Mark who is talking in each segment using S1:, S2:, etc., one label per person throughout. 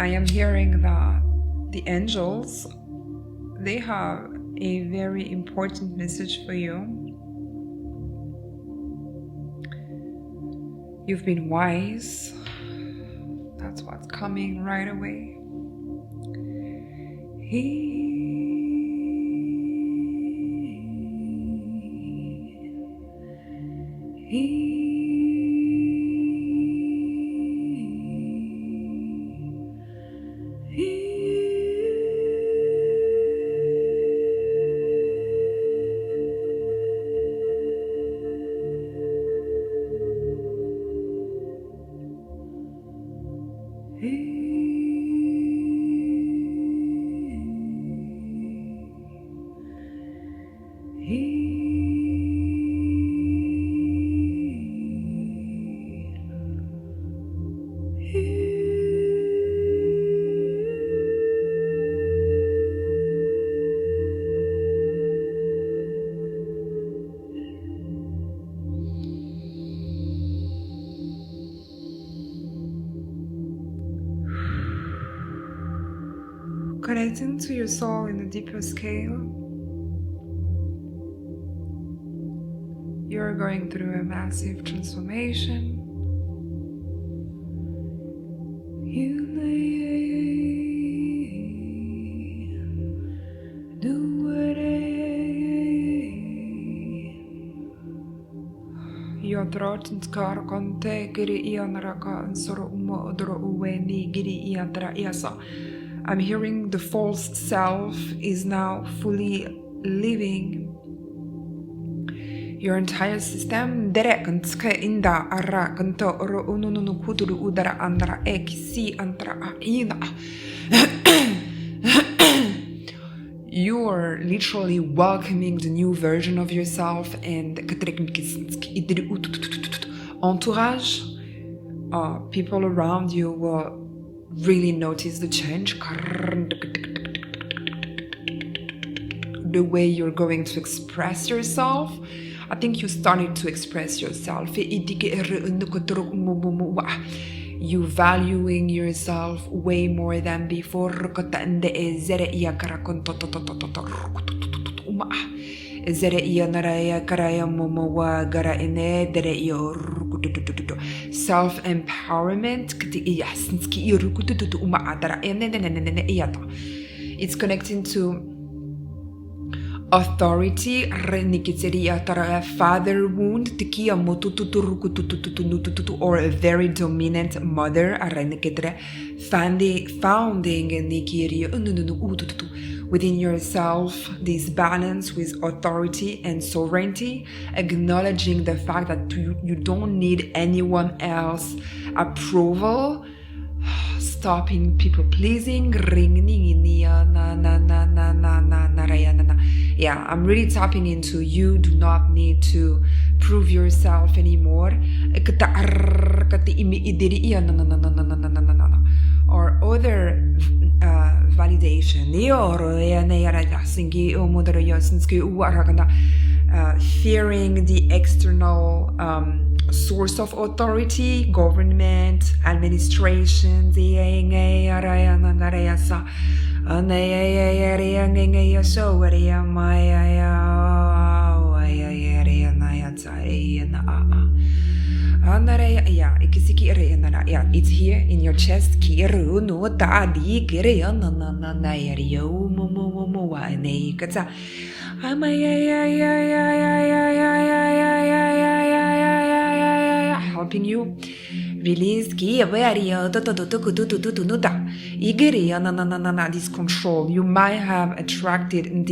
S1: I am hearing that the angels, they have a very important message for you. You've been wise. That's what's coming right away. Connecting to your soul in a deeper scale, you're going through a massive transformation. Your throat and scar conte giri ianraka and soro umo odro uweni giri iandra iasa. I'm hearing the false self is now fully living your entire system. Dere kanska inda ara kanto oro ununu kuduru udara andra ekisi andra ina. You are literally welcoming the new version of yourself and entourage. People around you will really notice the change. The way you're going to express yourself. I think you started to express yourself. You valuing yourself way more than before. Self-empowerment. It's connecting to authority, father wound, or a very dominant mother, founding within yourself this balance with authority and sovereignty, acknowledging the fact that you don't need anyone else's approval, stopping people pleasing. Yeah, I'm really tapping into you do not need to prove yourself anymore. Or other validation. Fearing the external source of authority, government, administration, it's here in your chest. Helping you release this control. You might have attracted in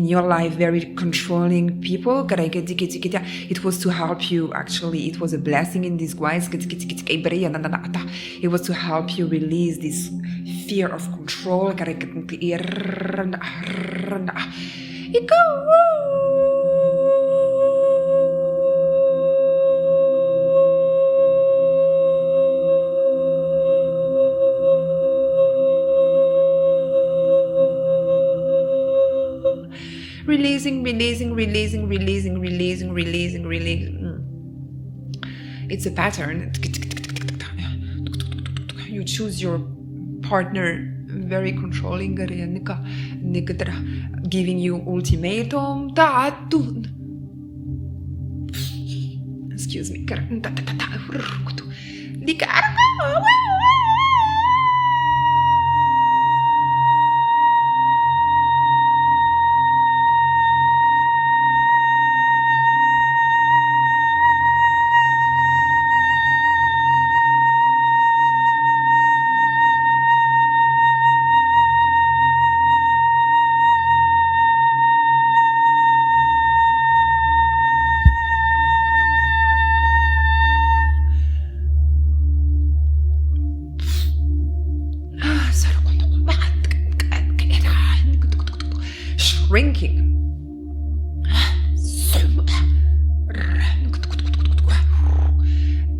S1: your life very controlling people. It was to help you, actually. It was a blessing in disguise. It was to help you release this fear of control. Releasing. It's a pattern. You you choose your partner very controlling, giving you ultimatum, excuse me, shrinking.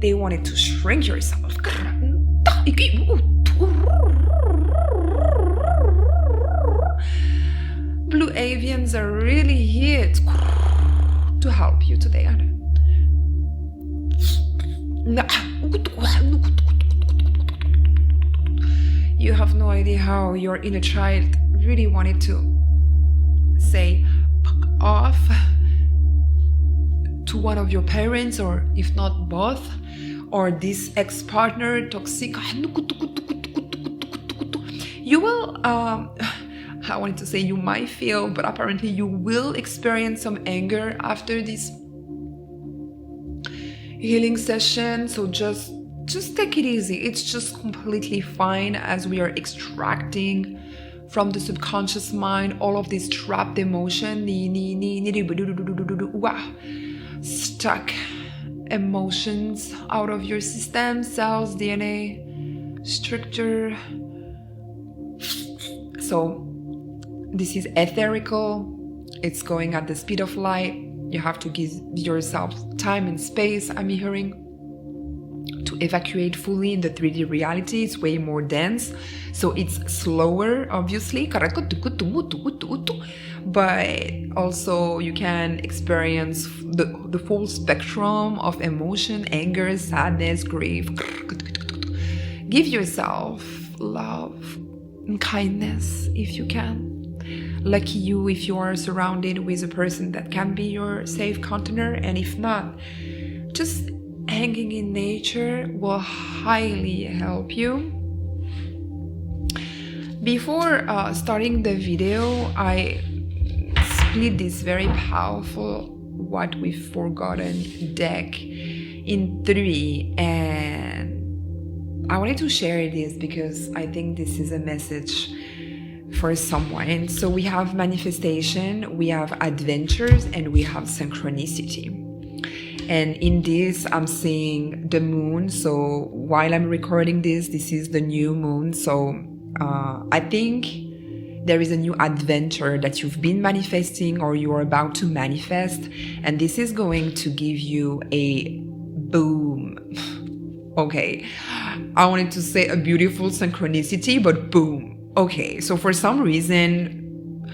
S1: They wanted to shrink yourself. Blue avians are really here to help you today. You have no idea how your inner child really wanted to say fuck off to one of your parents, or if not both, or this ex-partner, toxic. You will, I wanted to say you might feel, but apparently you will experience some anger after this healing session. So just take it easy. It's just completely fine as we are extracting from the subconscious mind all of this trapped emotion, stuck emotions out of your system, cells, DNA, structure. So this is etherical. It's going at the speed of light. You have to give yourself time and space, I'm hearing, to evacuate fully in the 3D reality. It's way more dense, so it's slower, obviously, but also you can experience the full spectrum of emotion, anger, sadness, grief. Give yourself love and kindness if you can. Lucky you if you are surrounded with a person that can be your safe container, and if not, just hanging in nature will highly help you. Before starting the video, I split this very powerful What We've Forgotten deck in 3, and I wanted to share this because I think this is a message for someone. So we have manifestation, we have adventures, and we have synchronicity. And in this, I'm seeing the moon. So while I'm recording this is the new moon. So I think there is a new adventure that you've been manifesting or you're about to manifest. And this is going to give you a boom. Okay, I wanted to say a beautiful synchronicity, but boom. Okay, so for some reason,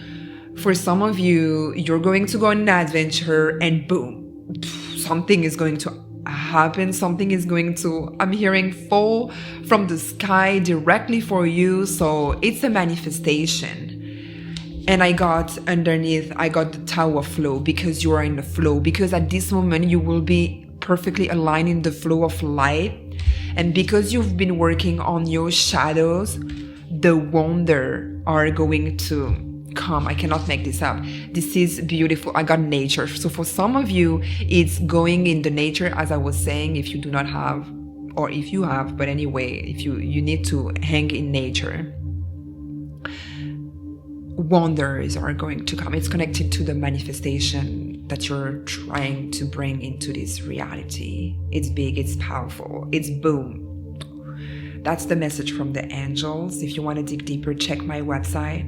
S1: for some of you, you're going to go on an adventure and boom, something is going to happen. Something is going to, I'm hearing, fall from the sky directly for you. So it's a manifestation. And I got underneath, I got the Tower flow, because you are in the flow. Because at this moment, you will be perfectly aligned in the flow of light. And because you've been working on your shadows, the wonder are going to come. I cannot make this up. This is beautiful. I got nature. So for some of you, it's going in the nature, as I was saying, if you do not have, or if you have, but anyway, if you need to hang in nature. Wonders are going to come. It's connected to the manifestation that you're trying to bring into this reality. It's big, it's powerful, it's boom. That's the message from the angels. If you want to dig deeper, check my website.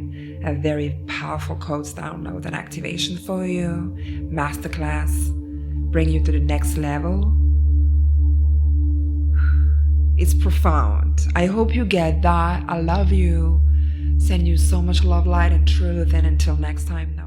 S1: A very powerful codes download and activation for you. Masterclass, bring you to the next level. It's profound. I hope you get that. I love you. Send you so much love, light, and truth. And until next time.